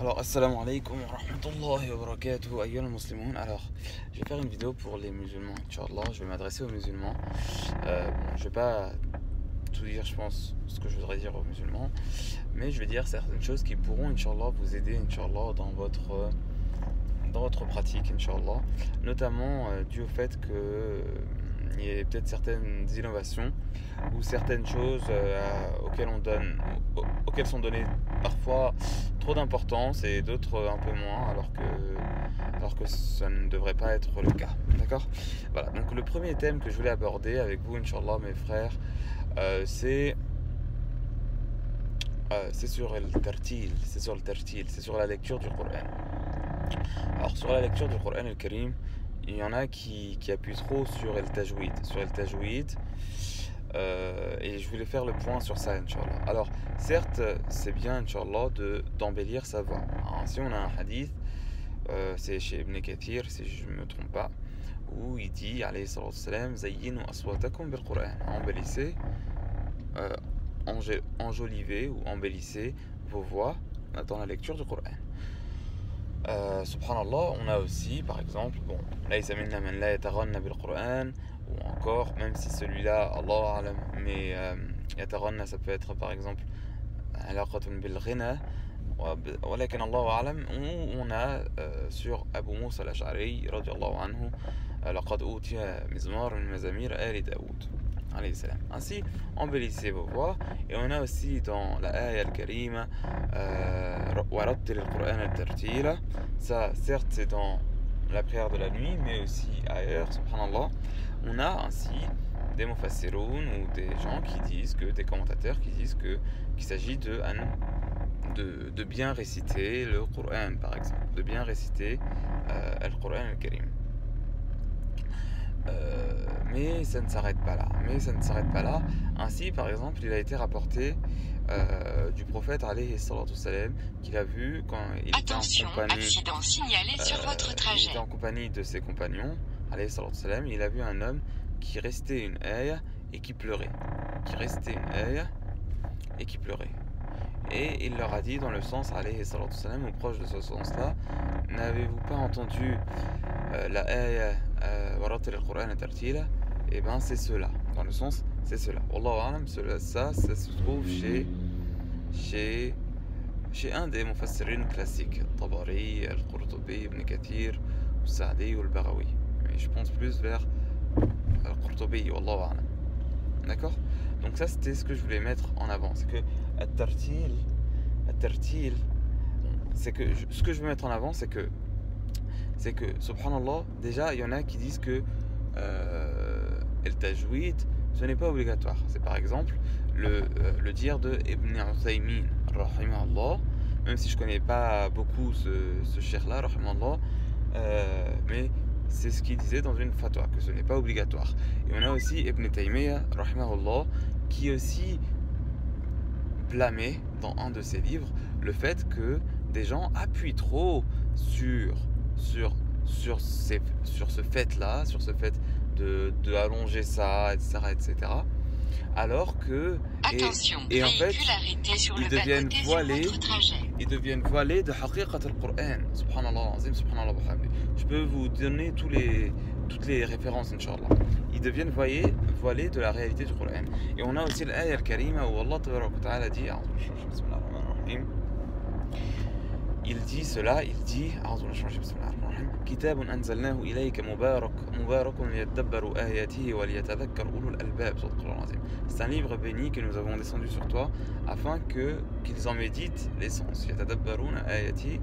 Alors, assalamu alaikum wa rahmatullahi wa barakatuh, ayyuhal muslimun. Alors, je vais faire une vidéo pour les musulmans, Inch'Allah. Je vais m'adresser aux musulmans. Je vais pas tout dire, je pense, ce que je voudrais dire aux musulmans, mais je vais dire certaines choses qui pourront, Inch'Allah, vous aider, Inch'Allah, dans votre pratique, Inch'Allah. Notamment dû au fait que il y ait peut-être certaines innovations ou certaines choses auxquelles sont données parfois trop d'importance et d'autres un peu moins, alors que ça ne devrait pas être le cas. D'accord? Voilà, donc le premier thème que je voulais aborder avec vous, Inch'Allah, mes frères, c'est sur le tartil, c'est sur la lecture du Coran. Alors sur la lecture du Coran al-Karim, il y en a qui appuient trop sur el tajwid, et je voulais faire le point sur ça, Inch'Allah. Alors certes, c'est bien, Inch'Allah, d'embellir sa voix. Alors, si on a un hadith, c'est chez Ibn Kathir, si je ne me trompe pas, où il dit, alayhi salatu wassalam, zayyinu aswatakum bil Qur'an, embellissez, enjolivez ou embellissez vos voix dans la lecture du Coran. Subhanallah, on a aussi par exemple, laysa minna man la yataghanna bil Qur'an, ou encore, même si celui-là, Allah alam, mais yataghanna, ça peut être par exemple alaqatun bil ghina, walakin Allah alam, où on a sur Abu Musa al-Ash'ari radiyallahu anhu, laqad utiya mizmar min mazamir ali Daoud. Ainsi, embellissez vos voix. Et on a aussi dans la Aya al-Karima, warattil al-Qur'an al-tartila. Ça, certes, c'est dans la prière de la nuit, mais aussi ailleurs, subhanallah. On a ainsi des mufassiroun ou des gens qui disent des commentateurs qui disent qu'il s'agit de bien réciter le Qur'an, par exemple, de bien réciter al-Qur'an al-Karim. Mais ça ne s'arrête pas là. Ainsi, par exemple, il a été rapporté du prophète alayhi salatu wassalam qu'il a vu quand il était accident signalé sur votre trajet. Il était en compagnie de ses compagnons, alayhi salatu wassalam, il a vu un homme qui restait une aya et qui pleurait. Et il leur a dit dans le sens, alayhi salatu wassalam, ou proche de ce sens-là, n'avez-vous pas entendu la aya warattil al-Qur'an al-tartila? Et ben c'est cela, dans le sens, c'est cela. Wallahu a'lam, ça se trouve chez un des mufassirin classiques, Tabari, Al-Qurtubi, Ibn Kathir, Sa'di ou Al-Baghawi. Mais je pense plus vers Al-Qurtubi, Wallahu a'lam. D'accord? Donc ça, c'était ce que je voulais mettre en avant. C'est que At-Tartil, c'est que ce que je veux mettre en avant, c'est que subhanallah, déjà, il y en a qui disent que el tajwid, ce n'est pas obligatoire. C'est par exemple le dire de Ibn Uthaymin, rahimahullah, même si je connais pas beaucoup ce cheikh-là, rahimahullah, mais c'est ce qu'il disait dans une fatwa, que ce n'est pas obligatoire. Et on a aussi Ibn Taymiyyah, rahimahullah, qui aussi blâmait dans un de ses livres le fait que des gens appuient trop sur ce fait-là, sur ce fait de allonger ça, etc. Alors que et en fait ils deviennent voilés de haqiqat al-Qur'an. Subhanallah azim, subhanallah bihamdi. Je peux vous donner toutes les références, Inch'Allah. Ils deviennent voilés de la réalité du Qur'an. Et on a aussi l'Aya al-Karima où Allah ta'ala dit, il dit Kitabun anzalnahu ilayka mubarakun liyadabbaru ayatihi wa liyatadhakkar ulul albab. C'est un livre béni que nous avons descendu sur toi afin qu'ils en méditent l'essence. Yatadabbaruna ayatihi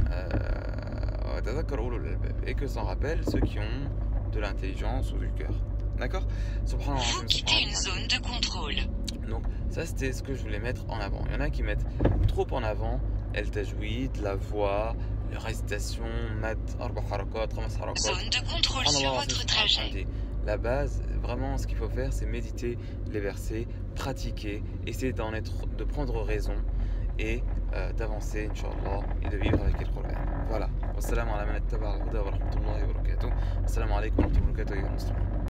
wa yatadhakkar ulul albab, et que s'en rappellent ceux qui ont de l'intelligence ou du cœur. D'accord? Subhanallah. Vous quittez une zone de contrôle. Donc ça, c'était ce que je voulais mettre en avant. Il y en a qui mettent trop en avant el tajwid, la voix, la récitation, mad, arba harakat, khamas harakat. Zone de contrôle sur votre trajet. La base, vraiment, ce qu'il faut faire, c'est méditer les versets, pratiquer, essayer de prendre raison et d'avancer, Inch'Allah, et de vivre avec le Coran. Voilà. Wassalamu ala man ittaba al-huda wa rahmatullahi wa barakatuh. Wassalamu alaikum wa rahmatullahi wa barakatuh.